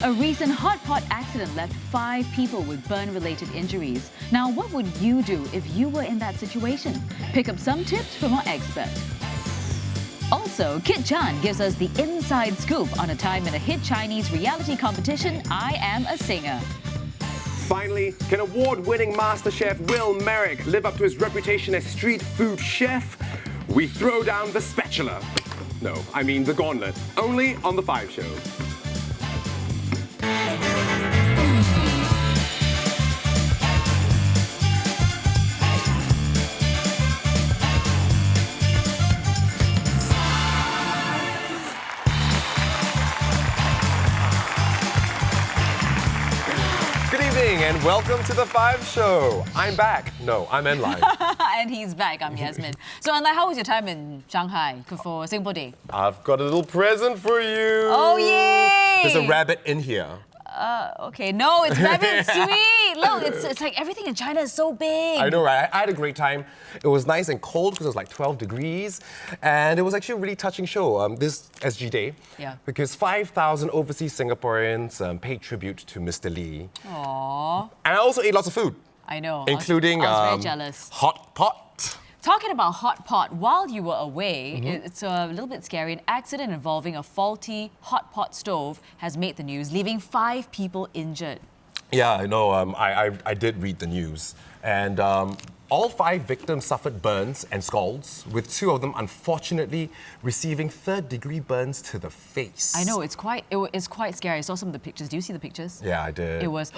A recent hot pot accident left 5 people with burn-related injuries. Now, what would you do if you were in that situation? Pick up some tips from our expert. Also, Kit Chan gives us the inside scoop on a time in a hit Chinese reality competition, I Am a Singer. Finally, can award-winning MasterChef Will Merrick live up to his reputation as street food chef? We throw down the spatula. No, I mean the gauntlet. Only on The 5 Show. And welcome to The 5 Show. I'm back. No, I'm Enlai. And he's back. I'm Yasmin. So, Enlai, how was your time in Shanghai for Singapore Day? I've got a little present for you. Oh, yay! There's a rabbit in here. Okay. No, it's rabbit sweet. Look, it's like everything in China is so big. I know, right? I had a great time. It was nice and cold because it was like 12 degrees. And it was actually a really touching show, this SG Day. Yeah. Because 5,000 overseas Singaporeans paid tribute to Mr. Lee. Aww. And I also ate lots of food. I know. Including I was very jealous. hot pot. Talking about hot pot, while you were away, it's a little bit scary. An accident involving a faulty hot pot stove has made the news, leaving 5 people injured. Yeah, I know. I did read the news. And all 5 victims suffered burns and scalds, with 2 of them unfortunately receiving third-degree burns to the face. I know, it's quite scary. I saw some of the pictures. Do you see the pictures? Yeah, I did. It was...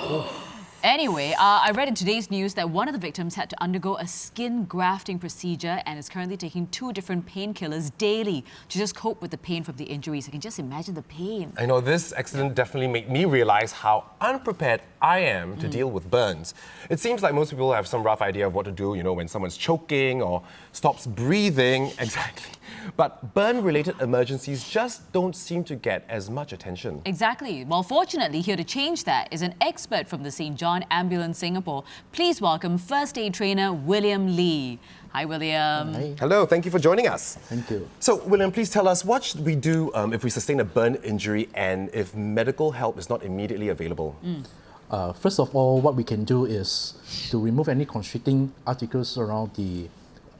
Anyway, I read in today's news that one of the victims had to undergo a skin grafting procedure and is currently taking 2 different painkillers daily to just cope with the pain from the injuries. I can just imagine the pain. I know, this accident definitely made me realize how unprepared I am to deal with burns. It seems like most people have some rough idea of what to do, when someone's choking or stops breathing. Exactly. But burn-related emergencies just don't seem to get as much attention. Exactly. Well, fortunately, here to change that is an expert from the St. John Ambulance Singapore. Please welcome first aid trainer William Lee. Hi, William. Hi. Hello, thank you for joining us. Thank you. So, William, please tell us, what should we do if we sustain a burn injury and if medical help is not immediately available? First of all, what we can do is to remove any constricting articles around the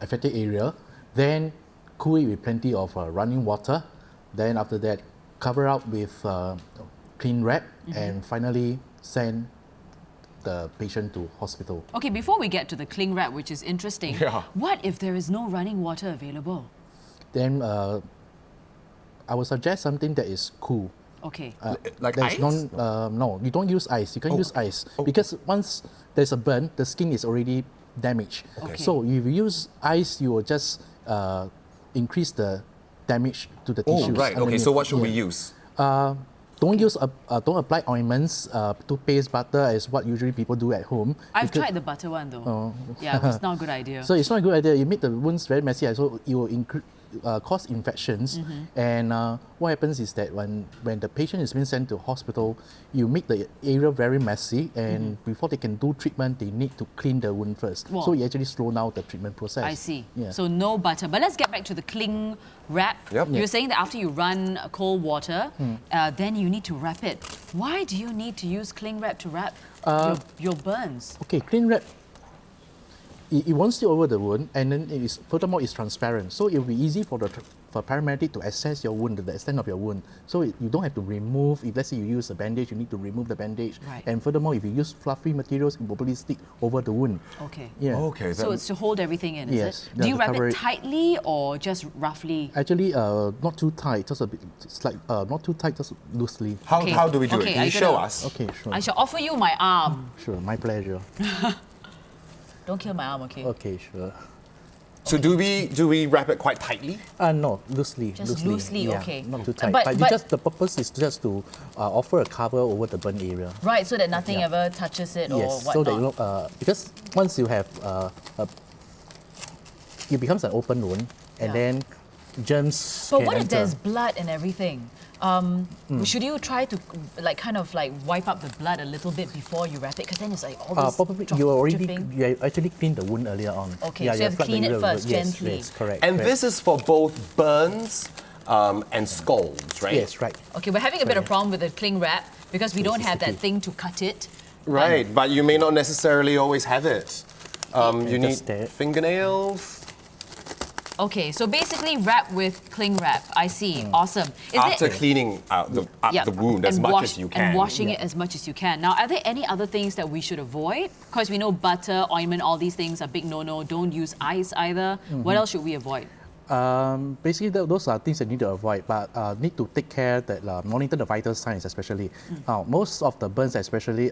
affected area, then cool it with plenty of running water. Then after that, cover up with clean wrap, and finally send the patient to hospital. Okay, before we get to the cling wrap, which is interesting, Yeah. what if there is no running water available? Then I would suggest something that is cool. Okay. Like There's ice? No, you don't use ice. You can use ice because once there's a burn, the skin is already damaged. Okay. So if you use ice, you will just increase the damage to the tissues. Right, okay, so what should we use? Don't apply ointments, toothpaste, butter as what usually people do at home. I've because- tried the butter one though. Yeah, it's not a good idea. So it's not a good idea. You make the wounds very messy, so it will cause infections. And what happens is that when the patient is being sent to hospital, you make the area very messy, and before they can do treatment, they need to clean the wound first. Wow. So you actually slow down the treatment process. I see. Yeah. So no butter. But let's get back to the cling wrap. Yep. You were saying that after you run cold water, then you need to wrap it. Why do you need to use cling wrap to wrap your burns? Okay, clean wrap. It won't stay over the wound, and then furthermore it's transparent, so it will be easy for paramedic to assess your wound, the extent of your wound. So you don't have to remove. If let's say you use a bandage, you need to remove the bandage. Right. And furthermore, if you use fluffy materials, it will probably stick over the wound. Okay. Yeah. Okay, So it's to hold everything in, is Yes, it? Do you to wrap cover it it. tightly or just roughly? Actually, not too tight, just a bit, not too tight, just loosely. How, Okay. how do we do Okay, it? Can are you you show gonna- us? Okay, sure. I shall offer you my arm. Sure, my pleasure. Don't kill my arm, okay? Okay, sure. So do we wrap it quite tightly? No, loosely. Just loosely, yeah, okay. Not too tight. But- But, but- just the purpose is just to offer a cover over the burn area. Right, so that nothing Yeah. ever touches it or Yes, whatnot. so that you know, because once you have, it becomes an open wound, and Yeah. then germs. But can what if enter. there's blood and everything? Should you try to kind of wipe up the blood a little bit before you wrap it? Because then it's like all this Probably dripping. you actually cleaned the wound earlier on. Okay, so you have to flood the clean it area first, yes, gently. Yes, correct. And correct. this is for both burns and scalds, right? Yes, right. Okay, we're having a bit of problem with the cling wrap. because we don't have that thing to cut it. Right, but you may not necessarily always have it. You need just stare. fingernails. Okay, so basically wrap with cling wrap. I see. Awesome. Is After it? cleaning out the wound as and much wash- as you can. And washing it as much as you can. Now, are there any other things that we should avoid? Because we know butter, ointment, all these things are big no-no. Don't use ice either. What else should we avoid? Basically, those are things that need to avoid, but need to take care that monitor the vital signs, especially. Most of the burns, especially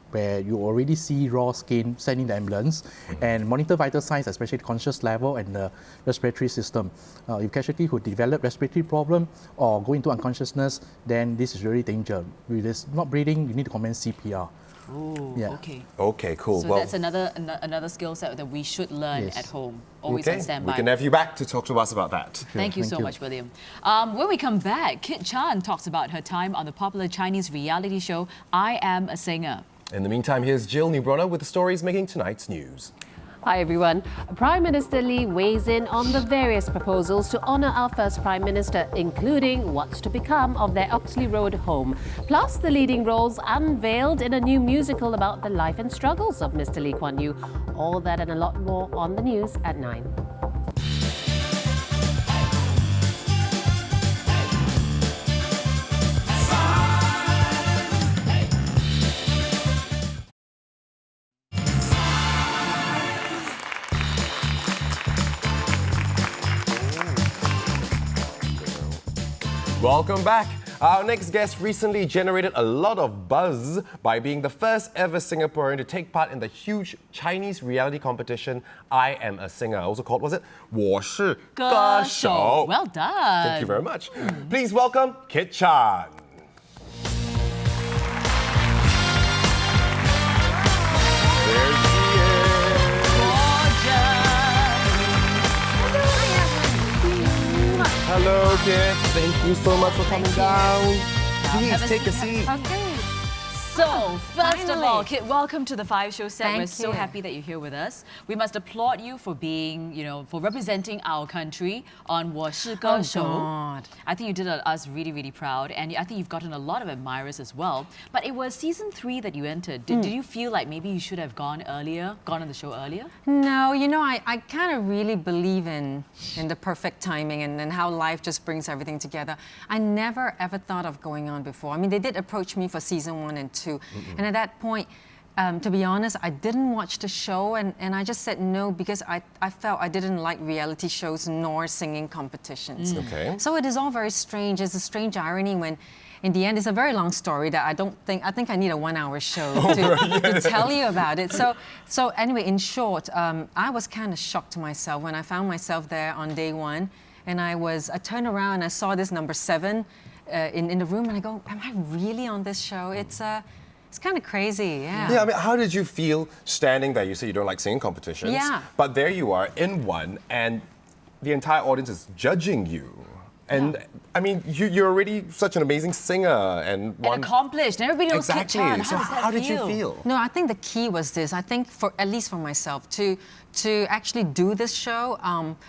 where you already see raw skin, send in the ambulance, and monitor vital signs, especially conscious level and the respiratory system. If casualty who develop respiratory problem or go into unconsciousness, then this is really danger. If there's not breathing, you need to commence CPR. Oh, Yeah. okay. Okay, cool. So that's another skill set that we should learn Yes. at home. Always okay. on standby. We can have you back to talk to us about that. Thank you Thank so you. much, William. When we come back, Kit Chan talks about her time on the popular Chinese reality show I Am a Singer. In the meantime, here's Jill Neubrunner with the stories making tonight's news. Hi everyone. Prime Minister Lee weighs in on the various proposals to honour our first Prime Minister, including what's to become of their Oxley Road home. Plus, the leading roles unveiled in a new musical about the life and struggles of Mr. Lee Kuan Yew. All that and a lot more on the news at 9. Welcome back. Our next guest recently generated a lot of buzz by being the first ever Singaporean to take part in the huge Chinese reality competition I Am a Singer, also called, was it? 我是歌手. Well done. Thank you very much. Please welcome Kit Chan. There she is. Hello, Kit. Thank you so much for coming down. Please Have a take a seat. seat. Okay. So, first of all, Finally. Kit, welcome to the Five Show set. Thank We're so you. happy that you're here with us. We must applaud you for being, for representing our country on 我是歌手. God. I think you did us really, really proud, and I think you've gotten a lot of admirers as well. But it was season 3 that you entered. Did you feel like maybe you should have gone on the show earlier? No, I kind of really believe in the perfect timing and how life just brings everything together. I never ever thought of going on before. I mean, they did approach me for season 1 and 2. And at that point, to be honest, I didn't watch the show and I just said no because I felt I didn't like reality shows nor singing competitions. Okay. So it is all very strange. It's a strange irony when in the end, it's a very long story that I think I need a 1-hour show to tell you about it. So anyway, in short, I was kind of shocked to myself when I found myself there on day 1 and I turned around and I saw this number 7 in the room and I go, am I really on this show? It's kind of crazy, yeah. Yeah, I mean, how did you feel standing there? You say you don't like singing competitions. Yeah. But there you are in one, and the entire audience is judging you. And I mean, you're already such an amazing singer and And accomplished, and everybody knows Kit Exactly. Chan. So how did you feel? No, I think the key was this. I think at least for myself, to actually do this show,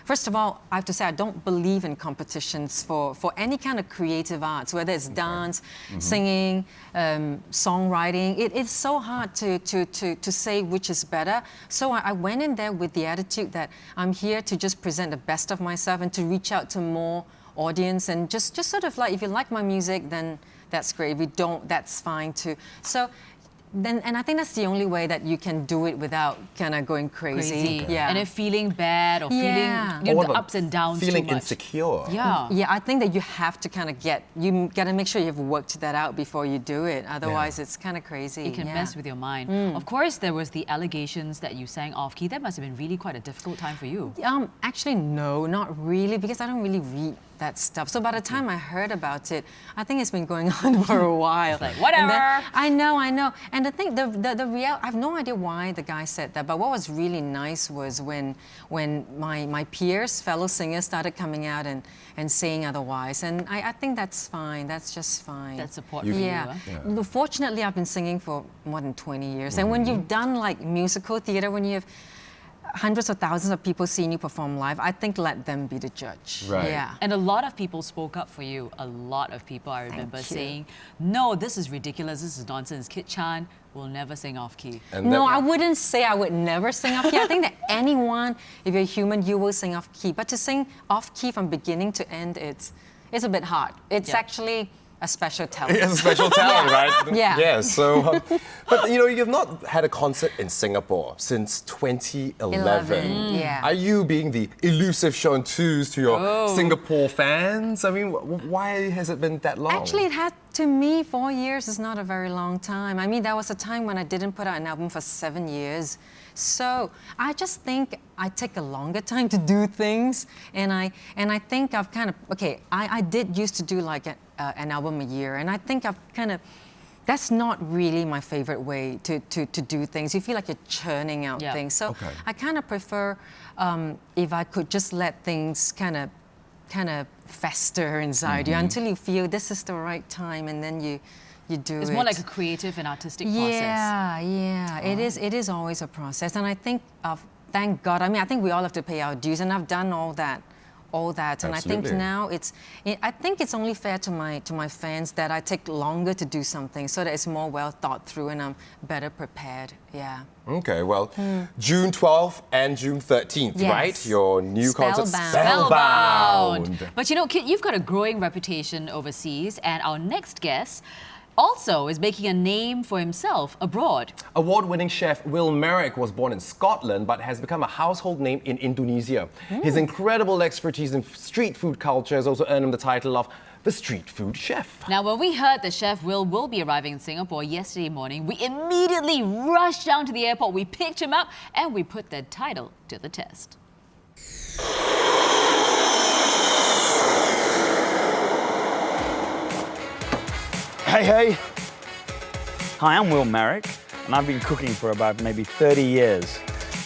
first of all, I have to say I don't believe in competitions for any kind of creative arts, whether it's dance, singing, songwriting. It's so hard to say which is better. So I went in there with the attitude that I'm here to just present the best of myself and to reach out to more audience and just sort of like, if you like my music, then that's great. If you don't, that's fine too. So then, and I think that's the only way that you can do it without kind of going crazy. Yeah. And if feeling bad or Yeah. feeling Or what the about ups and downs feeling too much. insecure. Yeah. Yeah, I think that you have to kind of you got to make sure you've worked that out before you do it. Otherwise, it's kind of crazy. It can yeah. mess with your mind. Of course, there was the allegations that you sang off key. That must have been really quite a difficult time for you. Actually, no, not really, because I don't really read that stuff. So by the time I heard about it, I think it's been going on for a while. Like, whatever. And then, I know. And the thing, the real, I have no idea why the guy said that, but what was really nice was when my peers, fellow singers, started coming out and saying otherwise. And I think that's fine. That's just fine. That support for you. Yeah. Huh? Fortunately, I've been singing for more than 20 years. And when you've done like musical theater, when you have hundreds of thousands of people seeing you perform live, I think let them be the judge. Right. Yeah. And a lot of people spoke up for you. A lot of people, I remember, you. saying, no, this is ridiculous, this is nonsense. Kit Chan will never sing off key. And No, that- I wouldn't say I would never sing off key. I think that anyone, if you're human, you will sing off key. But to sing off key from beginning to end, it's a bit hard. It's Yeah. actually a special talent. It's a special talent, right? Yeah. Yeah. So, but you know, you've not had a concert in Singapore since 2011. Yeah. Are you being the elusive chanteuse to your Singapore fans? I mean, why has it been that long? Actually, it had, to me, 4 years is not a very long time. I mean, there was a time when I didn't put out an album for 7 years. So I just think I take a longer time to do things. And I think I've kind of, okay, I did used to do like an album a year. And I think I've kind of, that's not really my favorite way to do things. You feel like you're churning out Yeah. things. So Okay. I kind of prefer if I could just let things kind of fester inside you until you feel this is the right time, and then you do It's it. more like a creative and artistic process. Yeah. It is always a process, and I think thank God. I mean, I think we all have to pay our dues, and I've done all that. And I think Absolutely. now I think it's only fair to my fans that I take longer to do something so that it's more well thought through and I'm better prepared. Yeah. Okay, well, June 12th and June 13th, Yes. right? Your new concert, Spellbound. Spellbound. But you know, Kit, you've got a growing reputation overseas, and our next guest also is making a name for himself abroad. Award-winning chef Will Merrick was born in Scotland but has become a household name in Indonesia. His incredible expertise in street food culture has also earned him the title of the street food chef. Now, when we heard that Chef Will be arriving in Singapore yesterday morning, we immediately rushed down to the airport, we picked him up, and we put that title to the test. Hey. Hi, I'm Will Merrick, and I've been cooking for about maybe 30 years.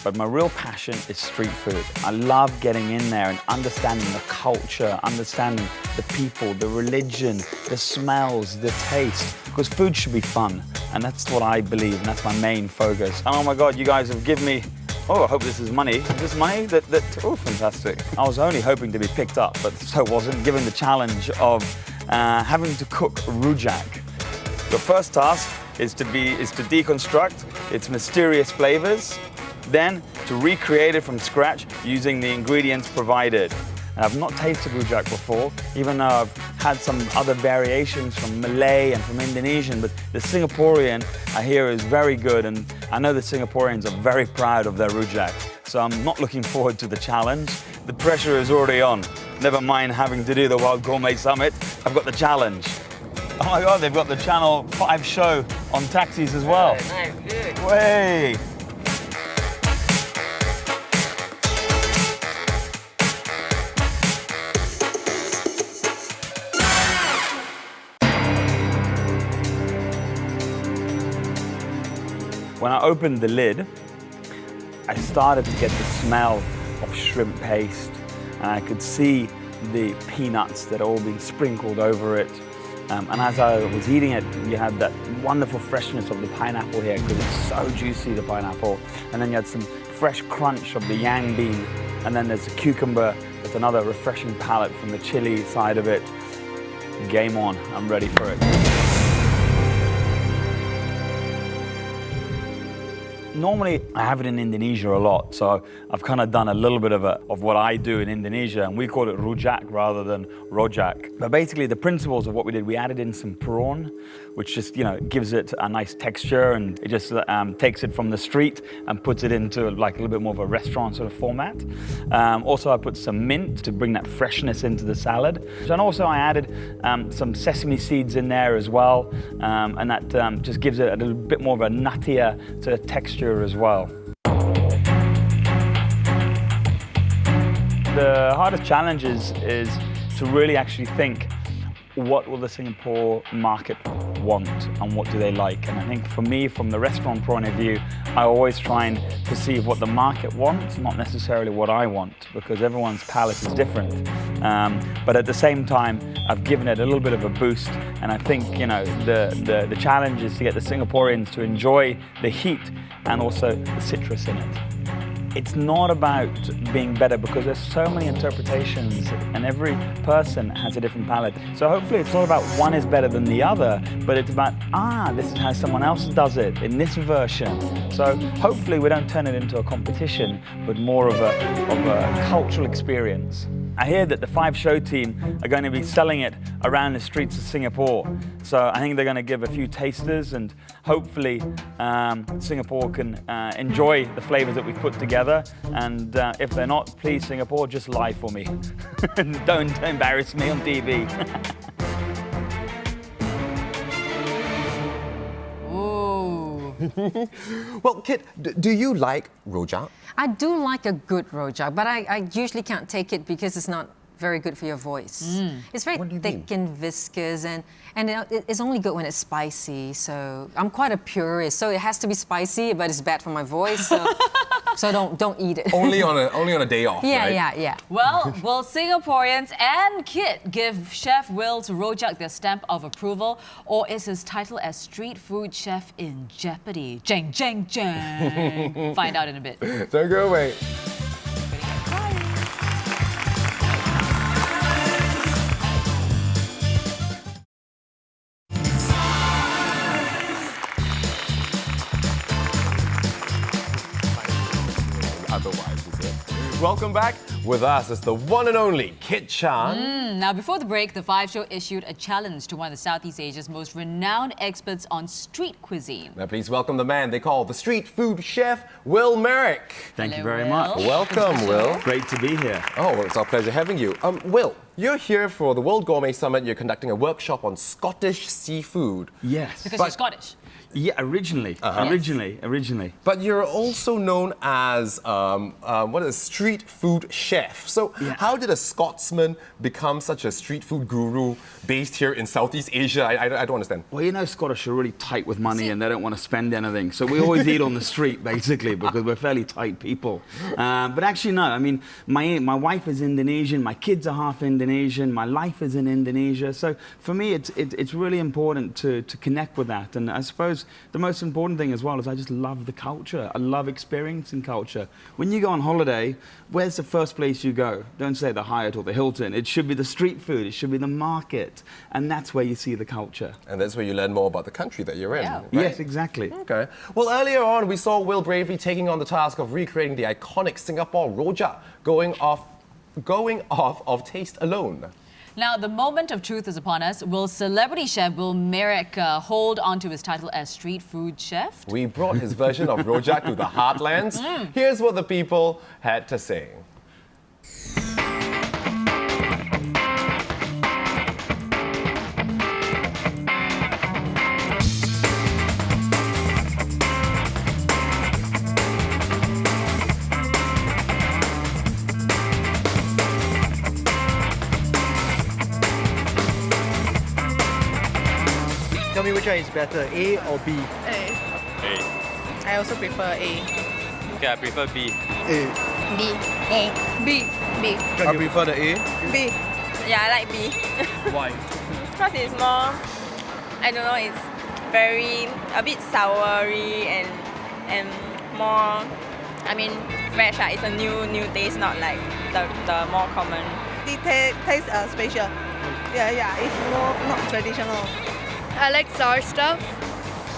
But my real passion is street food. I love getting in there and understanding the culture, understanding the people, the religion, the smells, the taste. Because food should be fun, and that's what I believe, and that's my main focus. And oh my God, you guys have given me, oh, I hope this is money. Is this money? Oh, fantastic. I was only hoping to be picked up, but so wasn't, given the challenge of having to cook rujak. The first task is to deconstruct its mysterious flavors, then to recreate it from scratch using the ingredients provided. And I've not tasted rujak before, even though I've had some other variations from Malay and from Indonesian, but the Singaporean I hear is very good, and I know the Singaporeans are very proud of their rujak. So I'm not looking forward to the challenge. The pressure is already on. Never mind having to do the World Gourmet Summit, I've got the challenge. Oh my God, they've got the Channel 5 show on taxis as well. Nice, good. Way! When I opened the lid, I started to get the smell of shrimp paste, and I could see the peanuts that had all been sprinkled over it. And as I was eating it, you had that wonderful freshness of the pineapple here, because it's so juicy, the pineapple. And then you had some fresh crunch of the yang bean, and then there's a cucumber with another refreshing palate from the chili side of it. Game on, I'm ready for it. Normally, I have it in Indonesia a lot, so I've kind of done a little bit of what I do in Indonesia, and we call it rujak rather than rojak. But basically, the principles of what we did, we added in some prawn, which just, gives it a nice texture, and it just takes it from the street and puts it into like a little bit more of a restaurant sort of format. Also, I put some mint to bring that freshness into the salad. And also, I added some sesame seeds in there as well, and that just gives it a little bit more of a nuttier sort of texture as well. The hardest challenge is to really actually think, what will the Singapore market want and what do they like? And I think for me, from the restaurant point of view, I always try and perceive what the market wants, not necessarily what I want, because everyone's palate is different. But at the same time, I've given it a little bit of a boost, and I think the challenge is to get the Singaporeans to enjoy the heat and also the citrus in it. it's not about being better because there's so many interpretations and every person has a different palate. So hopefully it's not about one is better than the other, but it's about, this is how someone else does it in this version. So hopefully we don't turn it into a competition, but more of a cultural experience. I hear that the 5 Show team are going to be selling it around the streets of Singapore. So I think they're going to give a few tasters and hopefully Singapore can enjoy the flavors that we've put together. And if they're not, please Singapore, just lie for me. Don't embarrass me on TV. Well, Kit, do you like rojak? I do like a good rojak, but I usually can't take it because it's not very good for your voice. It's very thick and viscous, and it's only good when it's spicy. So I'm quite a purist. So it has to be spicy, but it's bad for my voice. So don't eat it. Only on a day off, right? Yeah. Well, will Singaporeans and Kit give Chef Will's rojak their stamp of approval, or is his title as street food chef in jeopardy? Jang, jang, jang. Find out in a bit. Don't go away. Otherwise, is it? Welcome back. With us is the one and only Kit Chan. Now, before the break, the 5 Show issued a challenge to one of the Southeast Asia's most renowned experts on street cuisine. Now, please welcome the man they call the street food chef, Will Merrick. Thank you Hello, very Will. much. Welcome, Will. Great to be here. Oh, well, it's our pleasure having you. Will, you're here for the World Gourmet Summit. You're conducting a workshop on Scottish seafood. Yes. Because you're Scottish. Yeah, originally. But you're also known as street food chef. So how did a Scotsman become such a street food guru based here in Southeast Asia? I don't understand. Well, you know, Scottish are really tight with money and they don't want to spend anything. So we always eat on the street, basically, because we're fairly tight people. But actually, no. I mean, my wife is Indonesian. My kids are half Indonesian. My life is in Indonesia. So for me, it's really important to connect with that. And I suppose the most important thing as well is I just love the culture. I love experiencing culture. When you go on holiday, where's the first place you go? Don't say the Hyatt or the Hilton. It should be the street food. It should be the market. And that's where you see the culture. And that's where you learn more about the country that you're in, right? Yes, exactly. Okay. Well, earlier on, we saw Will bravely taking on the task of recreating the iconic Singapore rojak, going off of taste alone. Now, the moment of truth is upon us. Will celebrity chef Will Merrick hold on to his title as street food chef? We brought his version of rojak to the heartlands. Here's what the people had to say. Tell me which one is better, A or B? A. A. I also prefer A. Okay, I prefer B. A. B. A. B. B. I prefer the A. B. Yeah, I like B. Why? Because it's more, I don't know, it's very, a bit soury and more, I mean, fresh. It's a new taste, not like the more common. The taste special. Yeah, it's more not traditional. I like sour stuff,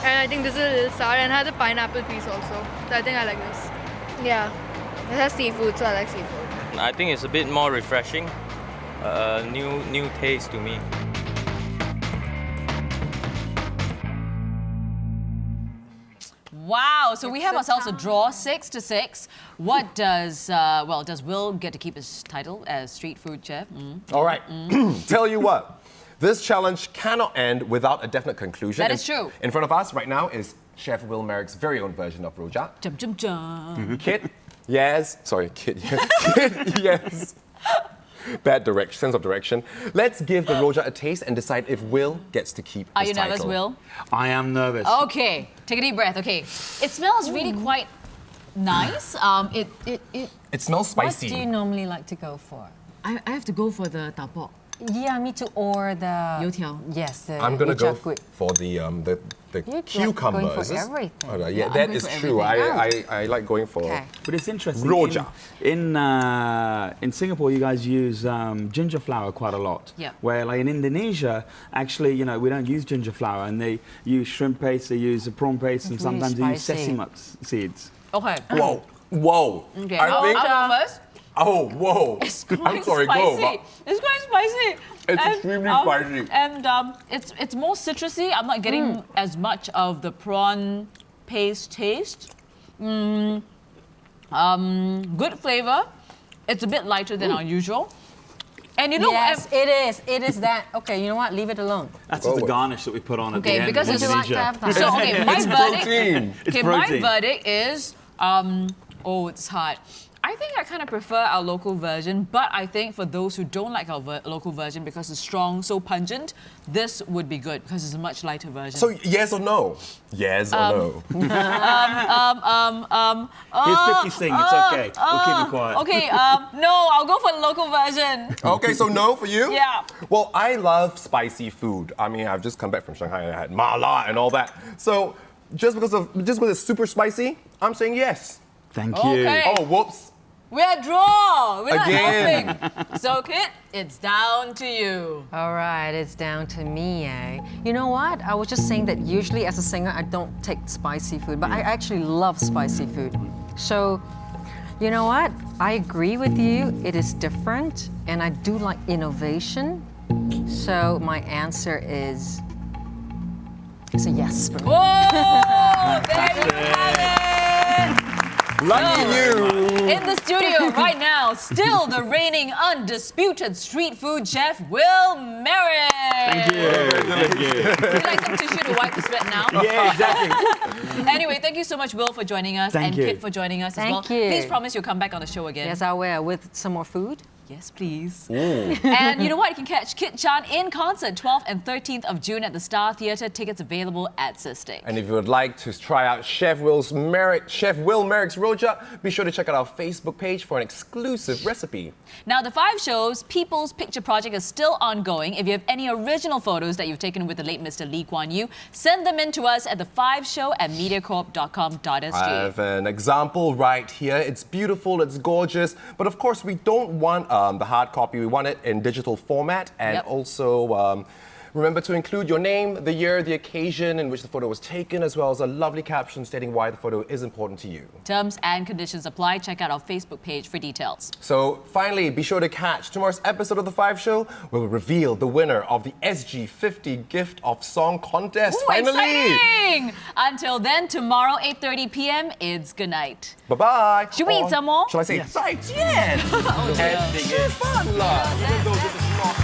and I think this is a little sour, and it has a pineapple piece also. So I think I like this. Yeah, it has seafood, so I like seafood. I think it's a bit more refreshing. New taste to me. Wow, so we have ourselves a draw, 6-6. What does Will get to keep his title as street food chef? All right, tell you what. This challenge cannot end without a definite conclusion. That is true. In front of us right now is Chef Will Merrick's very own version of rojak. Jum, jum, jum. Kit, yes. Sorry, Kit, yes. Kit, yes. Bad direction, sense of direction. Let's give the rojak a taste and decide if Will gets to keep Are his you title. nervous, Will? I am nervous. Okay, take a deep breath. Okay, it smells really quite nice. It smells spicy. What do you normally like to go for? I have to go for the tapok. Yeah, me too. Or the Youtiao. Yes, the I'm gonna go Youtiao. for the You're cucumbers. going for everything. Oh, yeah, Yeah, I'm that going is for true. everything. I like going for. Okay. But it's interesting. Rojak. In Singapore, you guys use ginger flour quite a lot. Yeah. Where like in Indonesia, actually, you know, we don't use ginger flour, and they use shrimp paste, they use prawn paste, and It's really sometimes they use spicy. sesame seeds. Okay. Whoa. Okay. I think. I'll go first. Oh, whoa. It's quite I'm sorry, spicy. go. But It's quite spicy. It's extremely spicy. And it's more citrusy. I'm not getting as much of the prawn paste taste. Good flavor. It's a bit lighter than our usual. And you know, Yes, it is. It is that. Okay, you know what? Leave it alone. That's just the garnish that we put on at the Okay, end. because in it's like Indonesia. to have that. so okay, my It's verdict. protein. It's Okay, my protein. verdict is it's hard. I think I kind of prefer our local version, but I think for those who don't like our local version because it's strong, so pungent, this would be good because it's a much lighter version. So yes or no? Yes or no? Here's 50 Sing, it's okay. We'll keep it quiet. Okay, no, I'll go for the local version. Okay, so no for you? Yeah. Well, I love spicy food. I mean, I've just come back from Shanghai and I had mala and all that. So just because it's super spicy, I'm saying yes. Thank you. Okay. Oh, whoops. We're draw. We're Again. not helping. So, Kit, it's down to you. All right, it's down to me, eh? You know what? I was just saying that usually as a singer, I don't take spicy food, but I actually love spicy food. So, you know what? I agree with you. It is different, and I do like innovation. So, my answer is it's a yes for me. Oh, there you have it. Lucky you. In the studio right now, still the reigning undisputed street food chef, Will Merrick. Thank you. Thank you. Would you like some tissue to wipe the sweat now? Yeah, exactly. Anyway, thank you so much, Will, for joining us, Thank and you. Kit for joining us as well. Thank you. Please promise you'll come back on the show again. Yes, I will, with some more food. Yes, please. And you know what? You can catch Kit Chan in concert 12th and 13th of June at the Star Theatre. Tickets available at Sistake. And if you would like to try out Chef Will Merrick's Rojak, be sure to check out our Facebook page for an exclusive recipe. Now, the 5 shows People's Picture Project is still ongoing. If you have any original photos that you've taken with the late Mr. Lee Kuan Yew, send them in to us at the5show@mediacorp.com.sg. I have an example right here. It's beautiful, it's gorgeous, but of course we don't want the hard copy. We want it in digital format, and also remember to include your name, the year, the occasion in which the photo was taken, as well as a lovely caption stating why the photo is important to you. Terms and conditions apply. Check out our Facebook page for details. So finally, be sure to catch tomorrow's episode of The 5 Show, where we'll reveal the winner of the SG50 Gift of Song Contest. Ooh, Finally! exciting! Until then, tomorrow, 8:30 p.m., it's good night. Bye-bye. Should we eat some more? Shall I say, Yes. Zaijian? Oh, dear. And 吃饭了. Even though this is not